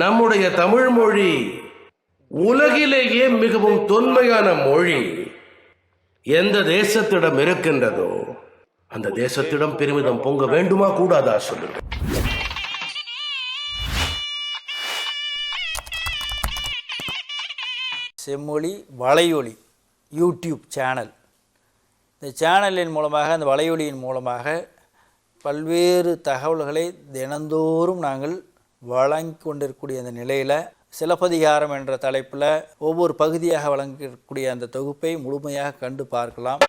நம்முடைய தமிழ் மொழி உலகிலேயே மிகவும் தொன்மையான மொழி. எந்த தேசத்திடம் இருக்கின்றதோ அந்த தேசத்திடம் பெருமிதம் பொங்க வேண்டுமா கூடாதா சொல்லுங்க. செம்மொழி வலையொலி யூடியூப் சேனல். இந்த சேனலின் மூலமாக, அந்த வலையொலியின் மூலமாக பல்வேறு தகவல்களை தினந்தோறும் நாங்கள் வழங்கி கொண்டிருக்கக்கூடிய அந்த நிலையில் சிலப்பதிகாரம் என்ற தலைப்பில் ஒவ்வொரு பகுதியாக வழங்கக்கூடிய அந்த தொகுப்பை முழுமையாக கண்டு பார்க்கலாம்.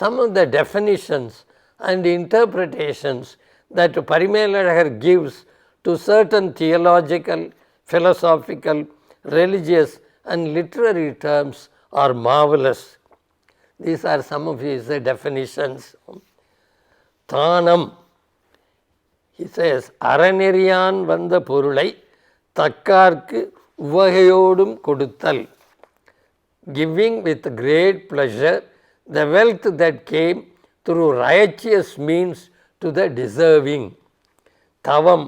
Some of the definitions and interpretations that P.Marudhanayagam gives to certain theological, philosophical, religious and literary terms are marvelous. These are some of his definitions. Thanam, he says, Araneriyan vanda porulai takkarku uvagayodum koduttal, giving with great pleasure the wealth that came through righteous means to the deserving. Tavam,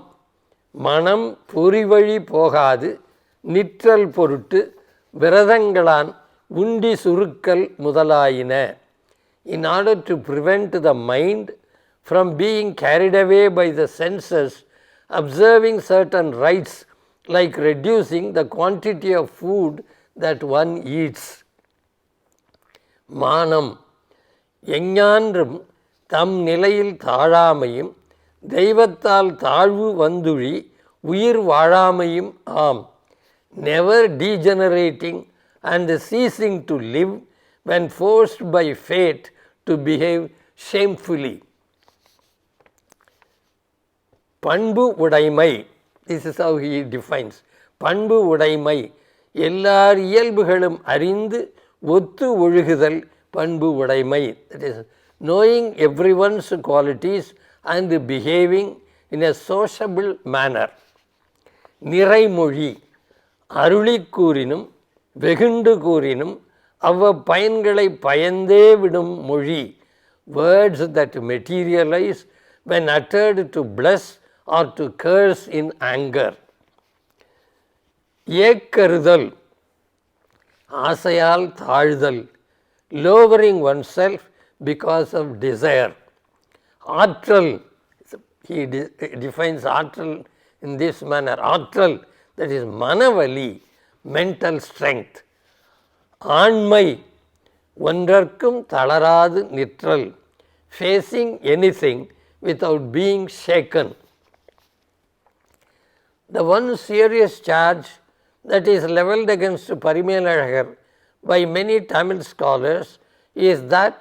மனம் புரிவழி போகாது நிற்றல் பொருட்டு விரதங்களான் உண்டி சுருக்கல் முதலாயின. In order to prevent the mind from being carried away by the senses, observing certain rites like reducing the quantity of food that one eats. மானம், எஞ்ஞான்றும் தம் நிலையில் தாழாமையும் தெய்வத்தால் தாழ்வு வந்துழி உயிர் வாழாமையும் ஆம். Never degenerating and ceasing to live when forced by fate to behave shamefully. பண்பு உடைமை, this is how he defines. பண்பு உடைமை, எல்லார் இயல்புகளும் அறிந்து ஒத்து ஒழுகுதல் பண்பு உடைமை. That is, knowing everyone's qualities and behaving in a sociable manner. நிறைமொழி, அருளி கூறினும் வெகுண்டு கூறினும் அவ்வ பயன்களை பயந்தே விடும் மொழி. Words that materialize when uttered to bless or to curse in anger. ஏக்கறுதல், ஆசையால் தாழ்தல், lowering oneself because of desire. ஆற்றல், he defines ஆற்றல் in this manner. ஆற்றல், that is மனவலி, mental strength. ஆண்மை, ஒன்றற்கும் தளராது நிற்றல், facing anything without being shaken. The one serious charge that is levelled against P.Marudhanayagam by many Tamil scholars is that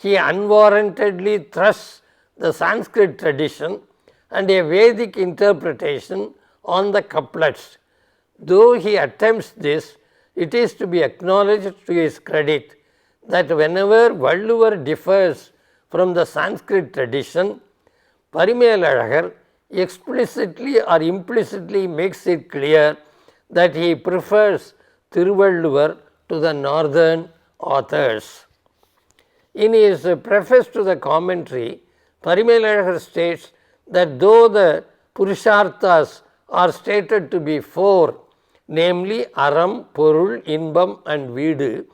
he unwarrantedly thrusts the Sanskrit tradition and a Vedic interpretation on the couplets. Though he attempts this, it is to be acknowledged to his credit that whenever Valluvar differs from the Sanskrit tradition, P.Marudhanayagam explicitly or implicitly makes it clear that he prefers Thiruvalluvar to the northern authors. In his preface to the commentary, P.Marudhanayagam states that though the Purusharthas are stated to be four, namely Aram, Porul, Inbam and Veedu,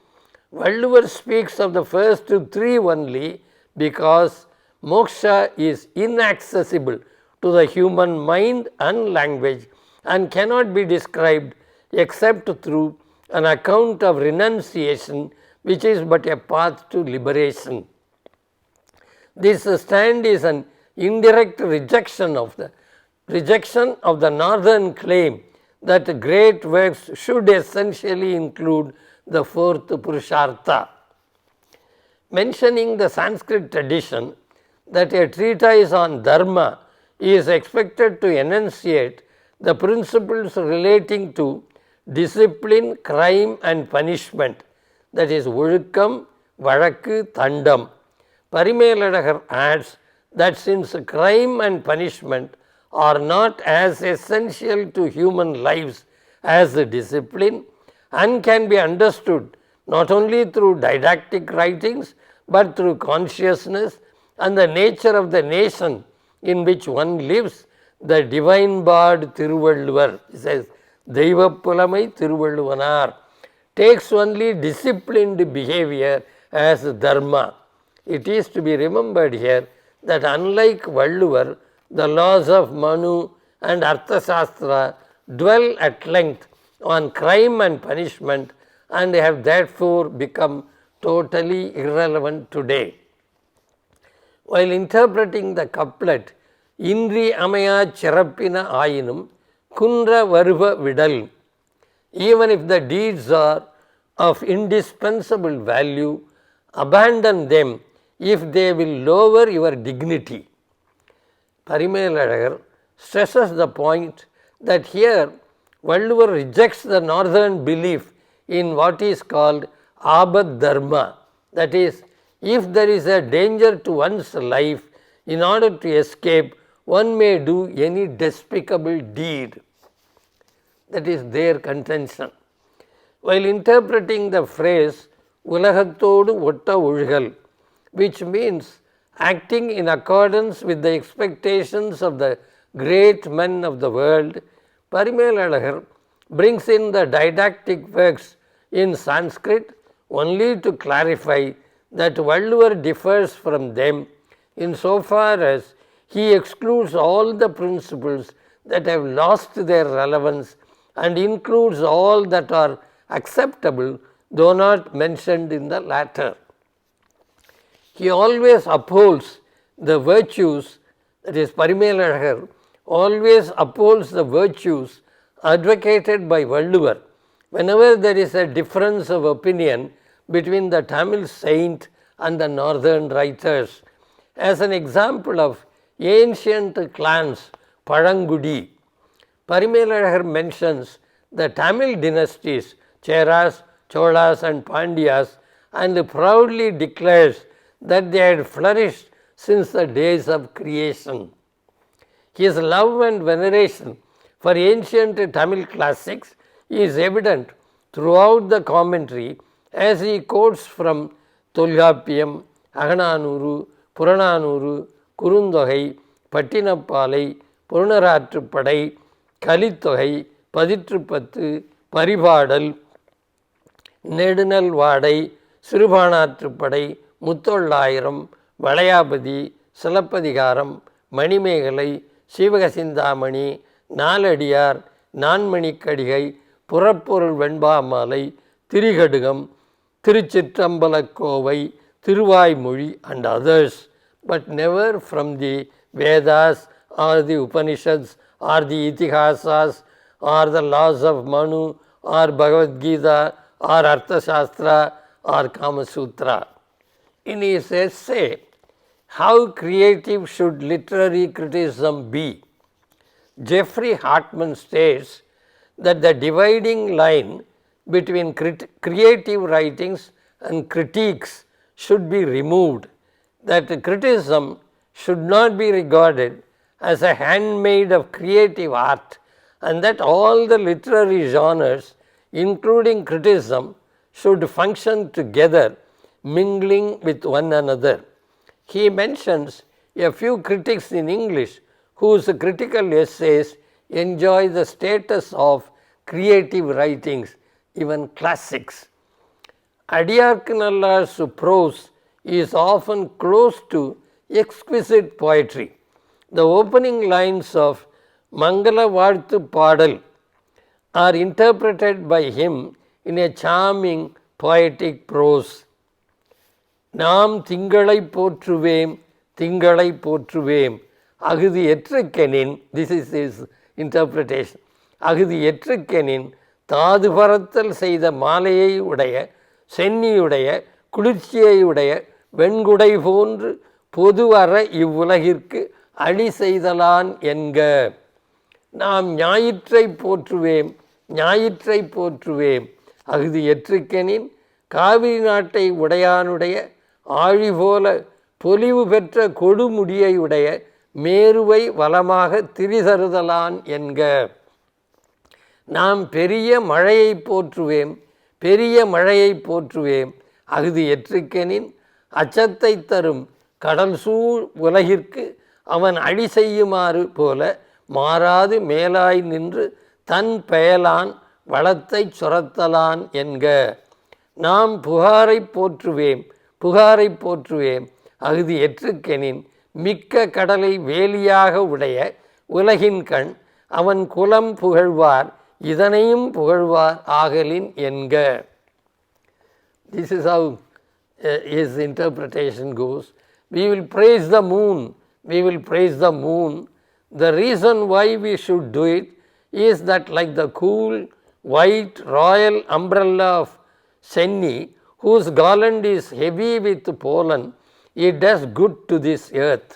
Valluvar speaks of the first three only because moksha is inaccessible to the human mind and language and cannot be described except through an account of renunciation, which is but a path to liberation. This stand is an indirect rejection of the northern claim that great works should essentially include the fourth Purushartha. Mentioning the Sanskrit tradition that a treatise on dharma is expected to enunciate the principles relating to discipline, crime and punishment, that is ஒழுக்கம், வழக்கு தண்டம். Parimelagar adds that since crime and punishment are not as essential to human lives as discipline and can be understood not only through didactic writings but through consciousness and the nature of the nation in which one lives, the divine bard Thiruvalluvar, says, Deivappulamai Thiruvalluvanar, takes only disciplined behavior as dharma. It is to be remembered here that unlike Valluvar, the laws of Manu and Arthashastra dwell at length on crime and punishment and have therefore become totally irrelevant today. While interpreting the couplet, Indri Amaya Cherappina Ayinum Kundra Varuva Vidal, even if the deeds are of indispensable value, abandon them if they will lower your dignity. Parimelagar stresses the point that here Valluvar rejects the northern belief in what is called Abad Dharma, that is, if there is a danger to one's life, in order to escape, one may do any despicable deed. That is their contention. While interpreting the phrase Ulagathodu Otta Ozhugal, which means acting in accordance with the expectations of the great men of the world, Parimelagar brings in the didactic works in Sanskrit only to clarify that Valluvar differs from them insofar as he excludes all the principles that have lost their relevance and includes all that are acceptable though not mentioned in the latter. He always upholds the virtues, that is Parimelagar always upholds the virtues advocated by Valluvar whenever there is a difference of opinion between the Tamil saint and the northern writers. As an example of ancient clans, Palangudi, Parimelagar mentions the Tamil dynasties, Cheras, Cholas and Pandyas, and proudly declares that they had flourished since the days of creation. His love and veneration for ancient Tamil classics is evident throughout the commentary as he quotes from Tolgapiyam, Agananuru, Purananuru, Kurundogai, Pattinappalai, Purunaraatrupadai, Kalittogai, Padittrupattu, Paripadal, Nedunal Vadai, Sirubanatrupadai, Muttollayram, Valayapadi, Silappadigaram, Manimegalai, Sivagasintamani, Naladiyar, Nanmanikadigai, Purappurul Venbamalai, Thirikadugam, Tiruchitrambalakkovai, Thiruvaimozhi and others, but never from the Vedas or the Upanishads or the Itihasas or the laws of Manu or Bhagavad Gita or Arthashastra or Kama Sutra. In his essay, How Creative Should Literary Criticism Be?, Jeffrey Hartman states that the dividing line between creative writings and critiques should be removed, that criticism should not be regarded as a handmaid of creative art, and that all the literary genres, including criticism, should function together, mingling with one another. He mentions a few critics in English whose critical essays enjoy the status of creative writings, even classics. Adiyarkanalla's prose is often close to exquisite poetry. The opening lines of Mangala Varthu Padal are interpreted by him in a charming poetic prose. நாம் திங்களை போற்றுவேம் திங்களை போற்றுவேம் அகுதி எற்றுக்கெனின், this is his interpretation, அகுதி எற்றுக்கெனின் தாது பரத்தல் செய்த மாலையை உடைய சென்னியுடைய குளிர்ச்சியை உடைய வெண்குடை போன்று பொதுவர இவ்வுலகிற்கு அழி செய்தலான் என்க. நாம் ஞாயிற்றை போற்றுவேம் ஞாயிற்றை போற்றுவேம் அகுதி எற்றுக்கெனின் காவிரி நாட்டை உடையானுடைய ஆழி போல பொலிவு பெற்ற கொடுமுடியை உடைய மேருவை வளமாக திரிதருதலான் என்க. நாம் பெரிய மழையை போற்றுவேம், பெரிய மழையை போற்றுவேம், அஃது எற்றுக்கெனின் அச்சத்தை தரும் கடல் சூழ் உலகிற்கு அவன் அழி செய்யுமாறு போல மாறாது மேலாய் நின்று தன் பெயலான் வளத்தை சுரத்தலான் என்க. நாம் புகாரை போற்றுவேம், புகாரை போற்றுவேம், அஃது எற்றுக்கெனின் மிக்க கடலை வேலியாக உடைய உலகின் கண் அவன் குலம் புகழ்வார் இதனையும் புகழ்வார் ஆகலின் என்க. This is how his interpretation goes. We will praise the moon, we will praise the moon. The reason why we should do it is that like the cool white royal umbrella of Senni, whose garland is heavy with pollen, it does good to this earth.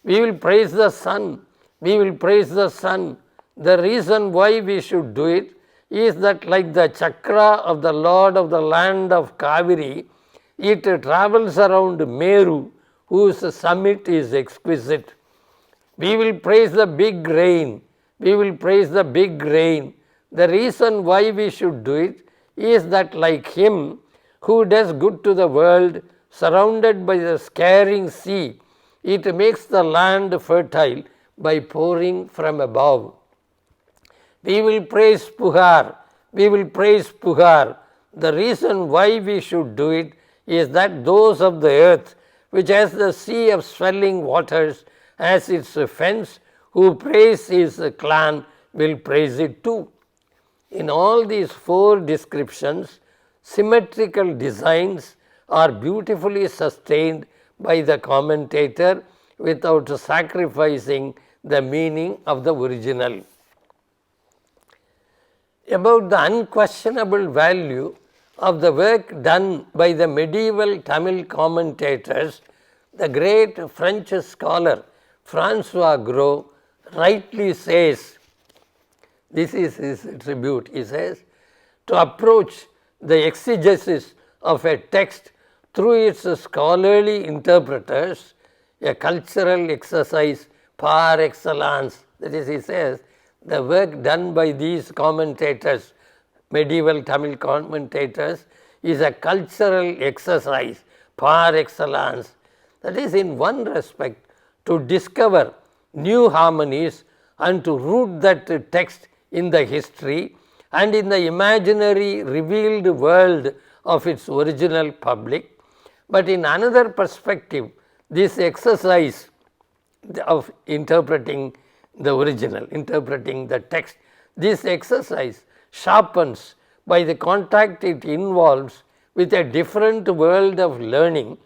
We will praise the sun, we will praise the sun. The reason why we should do it is that like the chakra of the lord of the land of Kaveri, it travels around Meru, whose summit is exquisite. We will praise the big rain, we will praise the big rain. The reason why we should do it is that like him who does good to the world, surrounded by the scaring sea, it makes the land fertile by pouring from above. We will praise Puhar, we will praise Puhar. The reason why we should do it is that those of the earth which has the sea of swelling waters as its fence, who praise his clan will praise it too. In all these four descriptions, symmetrical designs are beautifully sustained by the commentator without sacrificing the meaning of the original. About the unquestionable value of the work done by the medieval Tamil commentators, the great French scholar François Gros rightly says, this is his tribute, he says, to approach the exegesis of a text through its scholarly interpreters, a cultural exercise par excellence. That is, he says, the work done by these commentators, medieval Tamil commentators, is a cultural exercise par excellence. That is, in one respect, to discover new harmonies and to root that text in the history and in the imaginary revealed world of its original public. But in another perspective, this exercise of interpreting the original, interpreting the text, this exercise sharpens by the contact it involves with a different world of learning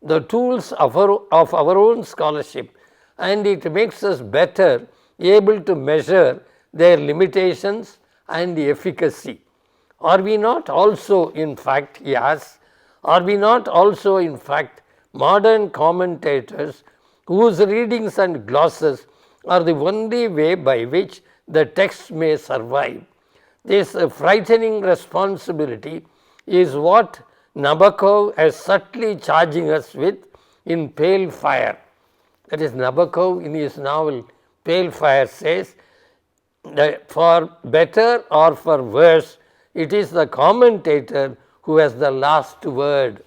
the tools of our own scholarship, and it makes us better able to measure their limitations and efficacy. Are we not also in fact, he asks, are we not also in fact modern commentators whose readings and glosses are the only way by which the text may survive? This frightening responsibility is what Nabokov is subtly charging us with in Pale Fire. That is, Nabokov in his novel Pale Fire says that for better or for worse, it is the commentator who has the last word.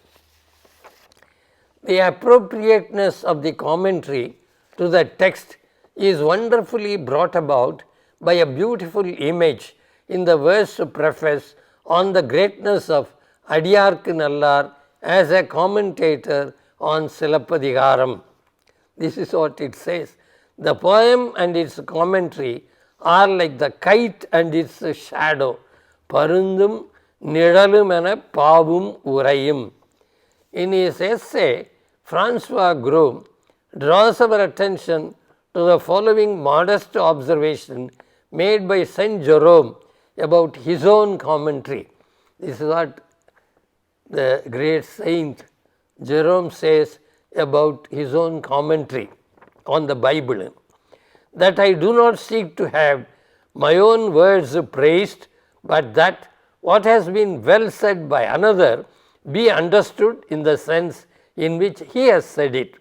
The appropriateness of the commentary to the text is wonderfully brought about by a beautiful image in the verse preface on the greatness of Adiyarku Nallar as a commentator on Silappadigaram. This is what it says. The poem and its commentary are like the kite and its shadow, பருந்தும் நிழலுமென பாவும் உரையும். In his essay, François Gros draws our attention to the following modest observation made by Saint Jerome about his own commentary. This is what the great saint Jerome says about his own commentary on the Bible, that I do not seek to have my own words praised, but that what has been well said by another be understood in the sense in which he has said it.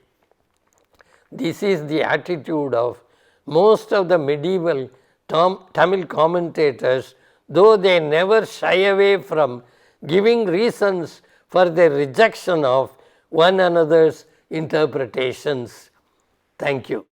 This is the attitude of most of the medieval Tamil commentators, though they never shy away from giving reasons for their rejection of one another's interpretations. Thank you.